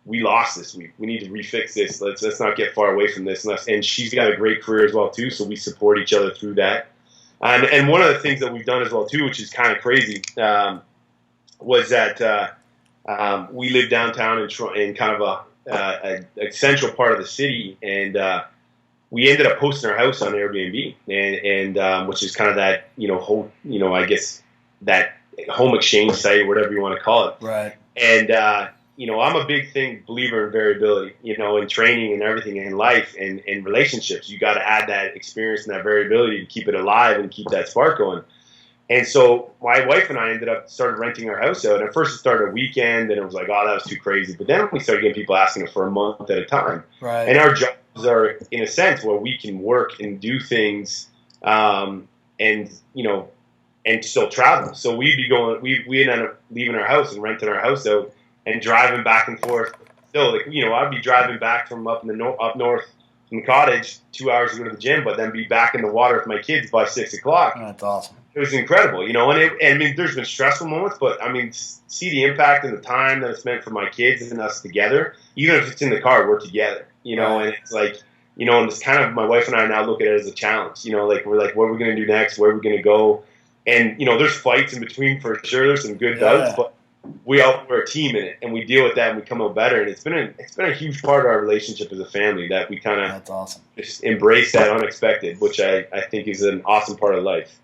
we lost this week. We need to refix this. Let's not get far away from this. And she's got a great career as well too, so we support each other through that. And one of the things that we've done as well too, which is kind of crazy, was that we live downtown in kind of a central part of the city, and we ended up posting our house on Airbnb, and which is kind of that whole I guess that home exchange site, whatever you want to call it. Right. And I'm a big believer in variability, in training and everything in life and in relationships. You got to add that experience and that variability to keep it alive and keep that spark going. And so my wife and I started renting our house out. At first it started a weekend, and it was like, oh, that was too crazy. But then we started getting people asking us for a month at a time. Right. And our jobs are, in a sense, where we can work and do things and still travel. So we'd ended up leaving our house and renting our house out and driving back and forth. Still, I'd be driving back from up north from the cottage 2 hours to go to the gym, but then be back in the water with my kids by 6 o'clock. Oh, that's awesome. It was incredible, and there's been stressful moments, but see the impact and the time that it's meant for my kids and us together. Even if it's in the car, we're together, and it's like, and it's kind of, my wife and I now look at it as a challenge, we're like, what are we going to do next? Where are we going to go? And, there's fights in between for sure. There's some good bouts, but we're a team in it, and we deal with that, and we come out better. And it's been a huge part of our relationship as a family that we kind of that's awesome. Just embrace that unexpected, which I think is an awesome part of life.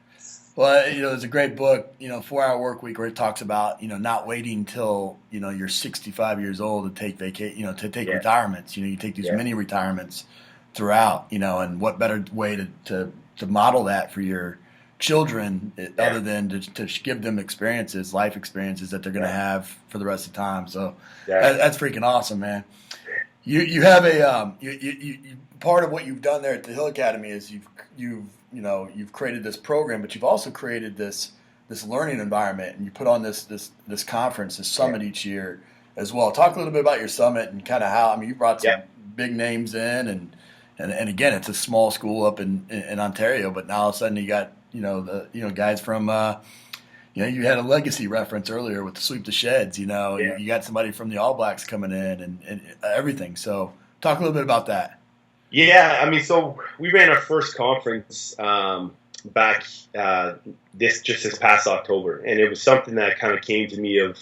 Well, there's a great book, 4 Hour Work Week, where it talks about, not waiting till, you're 65 years old to take retirements. You take these mini retirements throughout, and what better way to model that for your children other than to give them life experiences that they're going to have for the rest of the time. So that's freaking awesome, man. You have a you part of what you've done there at the Hill Academy is you've created this program, but you've also created this learning environment, and you put on this conference, this summit each year as well. Talk a little bit about your summit and kind of how you brought some big names in, and again, it's a small school up in Ontario, but now all of a sudden you got guys from you had a legacy reference earlier with the sweep the sheds. You got somebody from the All Blacks coming in and everything. So talk a little bit about that. Yeah, so we ran our first conference back this past October, and it was something that kind of came to me of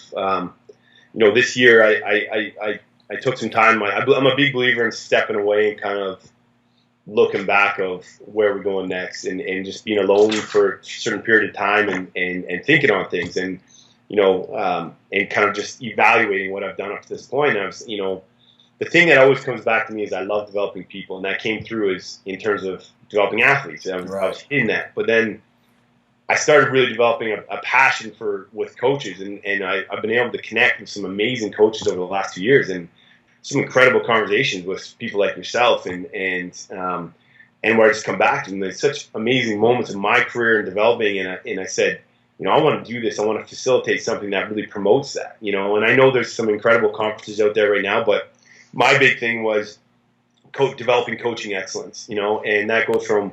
this year I took some time. I'm a big believer in stepping away and kind of looking back of where we're going next, and just being alone for a certain period of time and thinking on things, and and kind of just evaluating what I've done up to this point. And I was the thing that always comes back to me is I love developing people, and that came through in terms of developing athletes. I was hitting that, but then I started really developing a passion with coaches, and I've been able to connect with some amazing coaches over the last 2 years, and some incredible conversations with people like yourself, and where I just come back to them. There's such amazing moments in my career in developing, and I said, I want to do this. I want to facilitate something that really promotes that, and I know there's some incredible conferences out there right now, but my big thing was developing coaching excellence, and that goes from,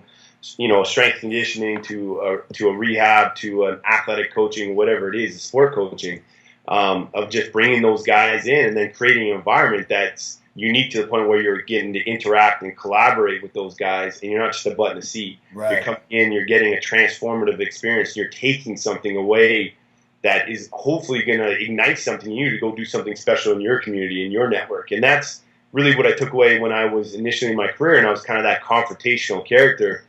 strength conditioning to a rehab to an athletic coaching, whatever it is, sport coaching, of just bringing those guys in and then creating an environment that's unique to the point where you're getting to interact and collaborate with those guys, and you're not just a butt in a seat. Right. You're coming in, you're getting a transformative experience, you're taking something away that is hopefully going to ignite something in you to go do something special in your community, in your network. And that's really what I took away when I was initially in my career, and I was kind of that confrontational character.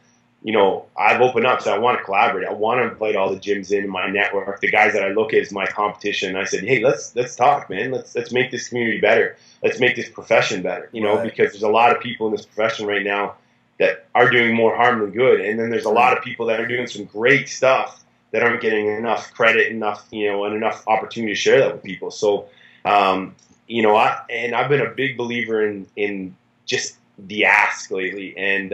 I've opened up, so I want to collaborate. I want to invite all the gyms in my network, the guys that I look at as my competition. And I said, hey, let's talk, man. Let's make this community better. Let's make this profession better, Right. Because there's a lot of people in this profession right now that are doing more harm than good. And then there's a lot of people that are doing some great stuff that aren't getting enough credit, and enough opportunity to share that with people. So, I've been a big believer in just the ask lately, and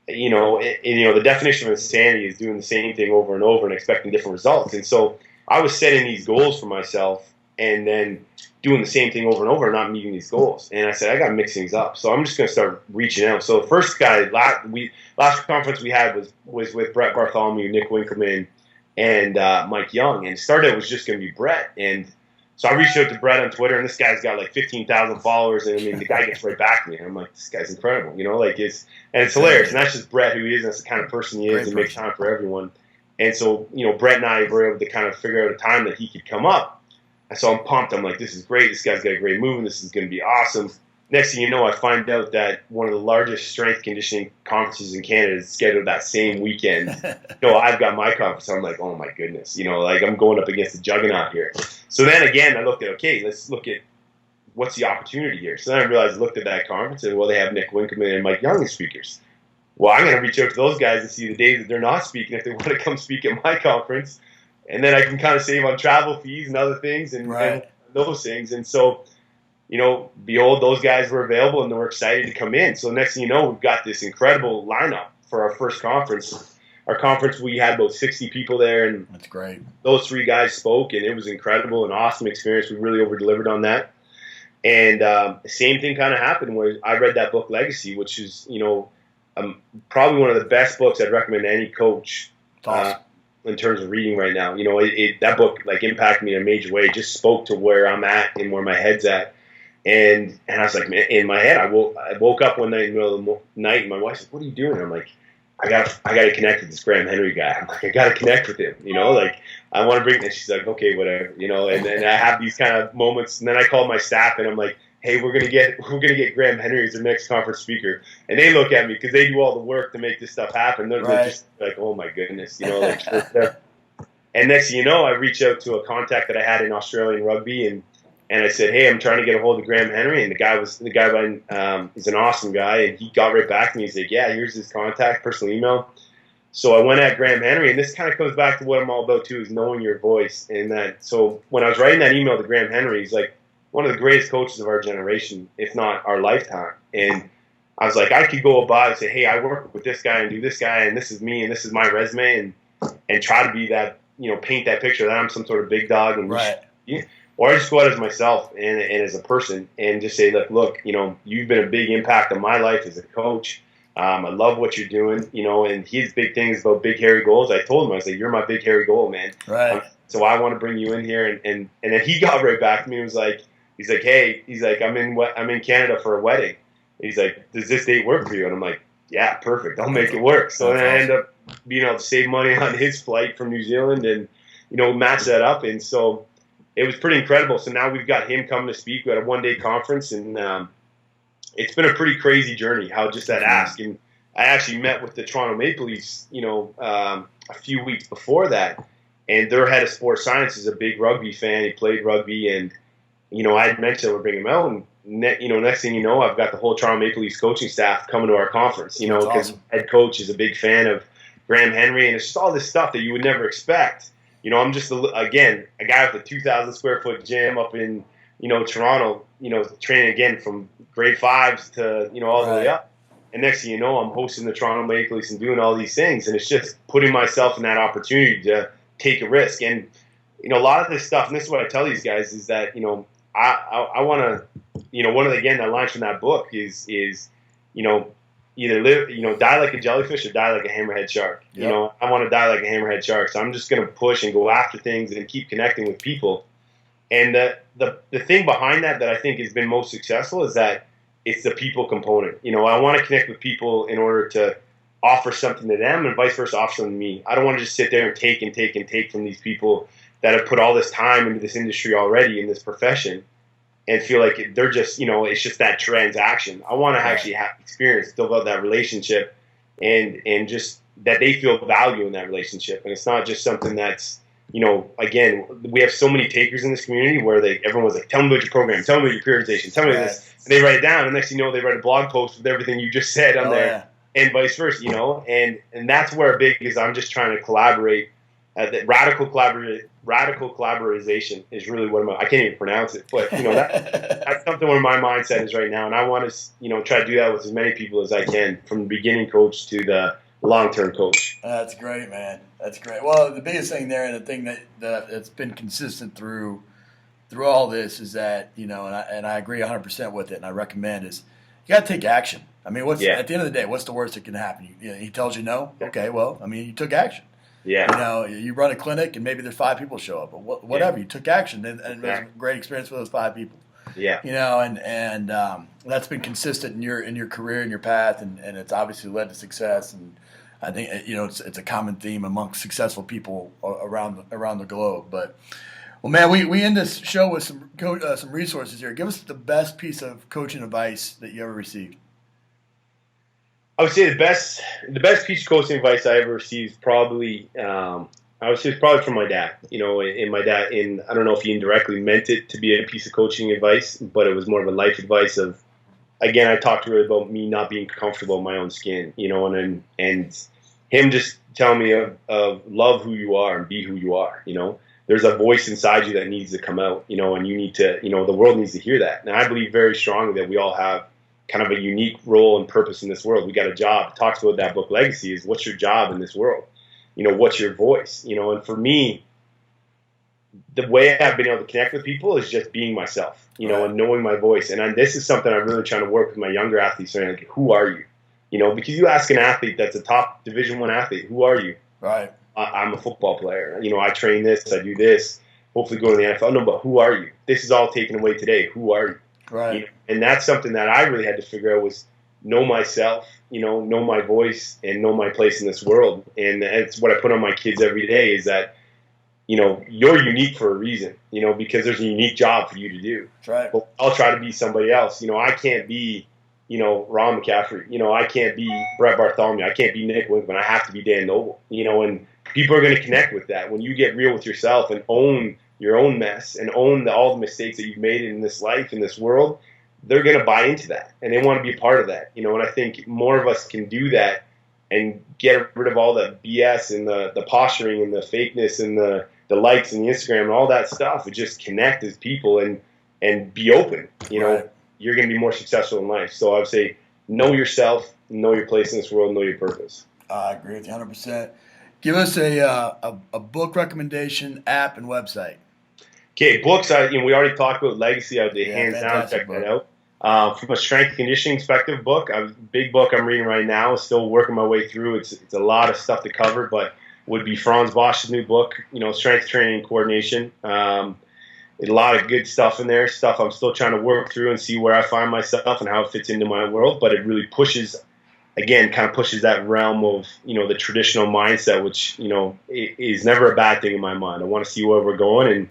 the definition of insanity is doing the same thing over and over and expecting different results. And so I was setting these goals for myself and then doing the same thing over and over and not meeting these goals. And I said, I got to mix things up. So I'm just going to start reaching out. So the first guy, last conference we had was with Brett Bartholomew, Nick Winkelman, and Mike Young. And started, it was just going to be Brett. And so I reached out to Brett on Twitter, and this guy's got like 15,000 followers. And the guy gets right back to me. And I'm like, this guy's incredible, it's hilarious. And that's just Brett, who he is. That's the kind of person he is, and makes time for everyone. And so, Brett and I were able to kind of figure out a time that he could come up. And so I'm pumped. I'm like, this is great. This guy's got a great movement. This is going to be awesome. Next thing you know, I find out that one of the largest strength conditioning conferences in Canada is scheduled that same weekend. I've got my conference. I'm like, oh my goodness, I'm going up against the juggernaut here. So then again, I looked at, okay, let's look at what's the opportunity here. So then I realized, looked at that conference, and they have Nick Winkelman and Mike Young as speakers. Well, I'm going to reach out to those guys and see the days that they're not speaking, if they want to come speak at my conference. And then I can kind of save on travel fees and other things and those things. And so, behold, those guys were available and they were excited to come in. So next thing you know, we've got this incredible lineup for our first conference. Our conference, we had about 60 people there. And that's great. Those 3 guys spoke, and it was incredible, an awesome experience. We really over-delivered on that. And the same thing kind of happened where I read that book, Legacy, which is, probably one of the best books I'd recommend to any coach. Awesome. In terms of reading right now, that book impacted me in a major way. It just spoke to where I'm at and where my head's at, and I was like, man, in my head, I woke up one night in the middle of the night, and my wife's like, "What are you doing?" I'm like, I got to connect with this Graham Henry guy. I'm like, I got to connect with him, like, I want to bring, and she's like, okay, whatever, and then I have these kind of moments, and then I call my staff, and I'm like, hey, we're gonna get Graham Henry as our next conference speaker, and they look at me because they do all the work to make this stuff happen. They're just like, oh my goodness, like. And next thing you know, I reach out to a contact that I had in Australian rugby, and I said, hey, I'm trying to get a hold of Graham Henry, and the guy is an awesome guy, and he got right back to me. He's like, yeah, here's his contact, personal email. So I went at Graham Henry, and this kind of comes back to what I'm all about too, is knowing your voice. And so when I was writing that email to Graham Henry, he's like one of the greatest coaches of our generation, if not our lifetime. And I was like, I could go about and say, hey, I work with this guy and do this guy, and this is me, and this is my resume, and try to be that, paint that picture that I'm some sort of big dog, and or I just go out as myself and as a person and just say, look, you've been a big impact on my life as a coach. I love what you're doing, and his big thing is about big hairy goals. I told him, I was like, you're my big hairy goal, man. Right. So I want to bring you in here, and then he got right back to me and was like, he's like, hey, I'm in Canada for a wedding. He's like, does this date work for you? And I'm like, yeah, perfect. I'll make it work. So then I end up being able to save money on his flight from New Zealand and, match that up. And so it was pretty incredible. So now we've got him coming to speak. We had a one-day conference, and it's been a pretty crazy journey, how just that ask. And I actually met with the Toronto Maple Leafs, a few weeks before that. And their head of sports science is a big rugby fan. He played rugby, and, I had mentioned we're bringing him out. And, next thing you know, I've got the whole Toronto Maple Leafs coaching staff coming to our conference, because awesome. Head coach is a big fan of Graham Henry. And it's just all this stuff that you would never expect. I'm just, again, a guy with a 2,000 square foot gym up in, Toronto, training again from grade 5s to, all the way up. And next thing you know, I'm hosting the Toronto Maple Leafs and doing all these things. And it's just putting myself in that opportunity to take a risk. And, a lot of this stuff, and this is what I tell these guys, is that, I want to, one of the, again, that lines from that book is, either live, die like a jellyfish or die like a hammerhead shark. Yep. I want to die like a hammerhead shark. So I'm just going to push and go after things and keep connecting with people. And the thing behind that I think has been most successful is that it's the people component. I want to connect with people in order to offer something to them, and vice versa, offer something to me. I don't want to just sit there and take and take and take from these people that have put all this time into this industry already, in this profession, and feel like they're just, it's just that transaction. I want to actually have experience, develop that relationship, and just that they feel value in that relationship. And it's not just something that's, again, we have so many takers in this community where everyone's like, tell me about your program, tell me about your periodization, tell me this. And they write it down, and next thing you know, they write a blog post with everything you just said on there, and vice versa, and that's where big is. I'm just trying to collaborate. That radical collaboration is really what I can't even pronounce it, but that's something where my mindset is right now, and I want to try to do that with as many people as I can, from the beginning coach to the long-term coach. That's great, man. That's great. Well, the biggest thing there, and the thing that's been consistent through all this, is that and I agree 100% with it, and I recommend is you got to take action. I mean, at the end of the day, what's the worst that can happen? He tells you no. Okay, well, I mean, you took action. Yeah. You run a clinic and maybe there's 5 people show up, but whatever, you took action, and it was a great experience for those 5 people. Yeah. And that's been consistent in your career and your path, and it's obviously led to success. And I think it's a common theme amongst successful people around the globe. But well, man, we end this show with some resources here. Give us the best piece of coaching advice that you ever received. I would say the best piece of coaching advice I ever received is probably from my dad. And my dad, I don't know if he indirectly meant it to be a piece of coaching advice, but it was more of a life advice of, again, I talked to her about me not being comfortable in my own skin, and him just telling me of love who you are and be who you are. There's a voice inside you that needs to come out, and you need to, the world needs to hear that. And I believe very strongly that we all have kind of a unique role and purpose in this world. We got a job. It talks about that book, Legacy, is what's your job in this world? What's your voice? And for me, the way I've been able to connect with people is just being myself, and knowing my voice. And this is something I'm really trying to work with my younger athletes. So like, who are you? Because you ask an athlete that's a top Division I athlete, who are you? Right. I'm a football player. I train this, I do this, hopefully go to the NFL. No, but who are you? This is all taken away today. Who are you? Right. And that's something that I really had to figure out was, know myself, know my voice and know my place in this world. And that's what I put on my kids every day is that, you're unique for a reason, because there's a unique job for you to do. That's right. But I'll try to be somebody else. I can't be, Ron McKeefery. I can't be Brett Bartholomew. I can't be Nick Winkman. I have to be Dan Noble, and people are going to connect with that. When you get real with yourself and own your own mess and own all the mistakes that you've made in this life, in this world, they're going to buy into that and they want to be a part of that, and I think more of us can do that and get rid of all the BS and the posturing and the fakeness and the likes and the Instagram and all that stuff, and just connect as people and be open. Right. You're going to be more successful in life. So I would say, know yourself, know your place in this world, know your purpose. I agree with you 100%. Give us a book recommendation, app, and website. Okay, books. We already talked about Legacy. I would hands down check that out. From a strength and conditioning perspective, big book I'm reading right now. Still working my way through. It's a lot of stuff to cover, but would be Franz Bosch's new book. Strength training and coordination. A lot of good stuff in there. Stuff I'm still trying to work through and see where I find myself and how it fits into my world. But it really pushes that realm of the traditional mindset, which is never a bad thing in my mind. I want to see where we're going and.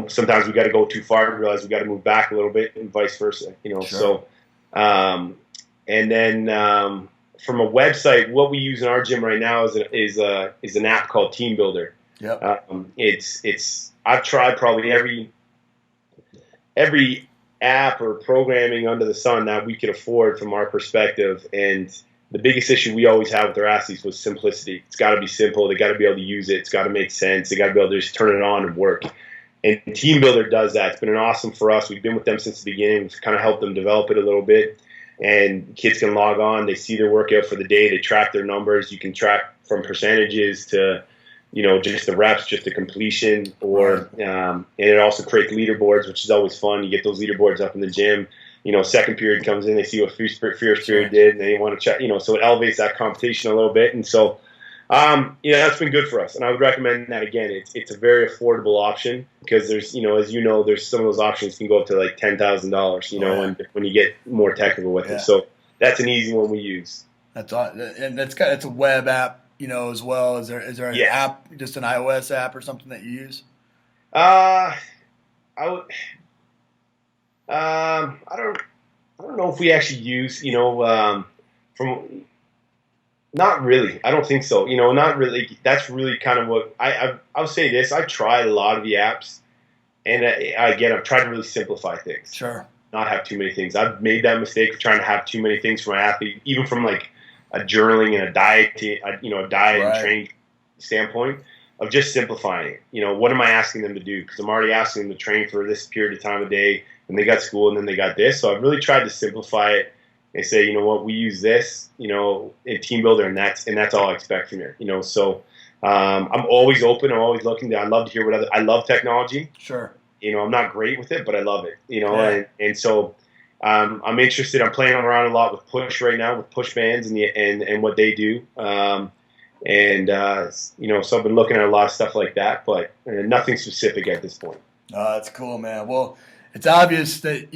Sometimes we got to go too far and realize we got to move back a little bit, and vice versa. Sure. So, and then from a website, what we use in our gym right now is an app called Team Builder. Yep. I've tried probably every app or programming under the sun that we could afford from our perspective, and the biggest issue we always have with our athletes was simplicity. It's got to be simple. They got to be able to use it. It's got to make sense. They got to be able to just turn it on and work. And Team Builder does that. It's been awesome for us. We've been with them since the beginning. We've kind of helped them develop it a little bit. And kids can log on. They see their workout for the day. They track their numbers. You can track from percentages to, just the reps, just the completion. And it also creates leaderboards, which is always fun. You get those leaderboards up in the gym. Second period comes in. They see what first period did, and they want to check. So it elevates that competition a little bit. And so, that's been good for us, and I would recommend that again. It's a very affordable option because there's, there's some of those options can go up to like $10,000, and when you get more technical with it. So that's an easy one we use. That's and it's a web app, as well. Is there an app, just an iOS app or something that you use? I don't know if we actually use, Not really. I don't think so. Not really. That's really kind of what I'll say this. I've tried a lot of the apps, and I've tried to really simplify things. Sure. Not have too many things. I've made that mistake of trying to have too many things for my athlete, even from like a journaling and a diet, and training standpoint of just simplifying it. What am I asking them to do? Because I'm already asking them to train for this period of time of day, and they got school, and then they got this. So I've really tried to simplify it. They say, we use this, in Team Builder, and that's all I expect from you. So I'm always open. I'm always looking. I love to hear I love technology. Sure. I'm not great with it, but I love it. And so I'm interested. I'm playing around a lot with push right now, with push bands and what they do. So I've been looking at a lot of stuff like that, but nothing specific at this point. That's cool, man. Well, it's obvious that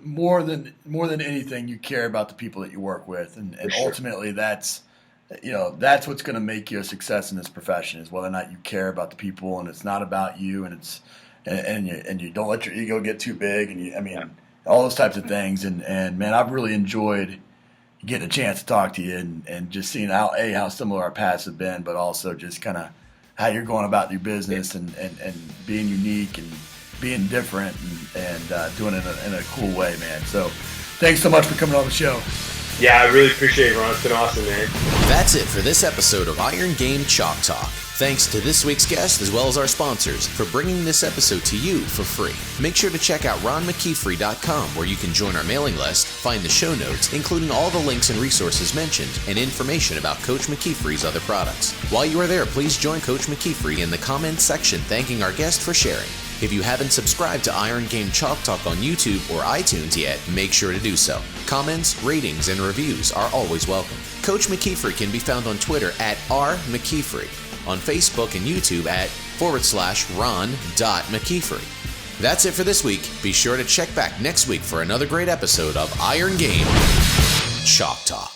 more than anything, you care about the people that you work with, and sure. Ultimately that's what's going to make you a success in this profession, is whether or not you care about the people, and it's not about you, and you don't let your ego get too big, and all those types of things, and man, I've really enjoyed getting a chance to talk to you and just seeing how similar our paths have been, but also just kind of how you're going about your business and being unique and being different and doing it in a cool way, man. So thanks so much for coming on the show. Yeah, I really appreciate it, Ron. It's been awesome, man. That's it for this episode of Iron Game Chalk Talk. Thanks to this week's guest as well as our sponsors for bringing this episode to you for free. Make sure to check out ronmckeefery.com, where you can join our mailing list, find the show notes, including all the links and resources mentioned, and information about Coach McKeefery's other products. While you are there, please join Coach McKeefery in the comments section thanking our guest for sharing. If you haven't subscribed to Iron Game Chalk Talk on YouTube or iTunes yet, make sure to do so. Comments, ratings, and reviews are always welcome. Coach McKeefery can be found on Twitter at @RMcKeefery, on Facebook and YouTube at /Ron.McKeefery. That's it for this week. Be sure to check back next week for another great episode of Iron Game. Chalk Talk.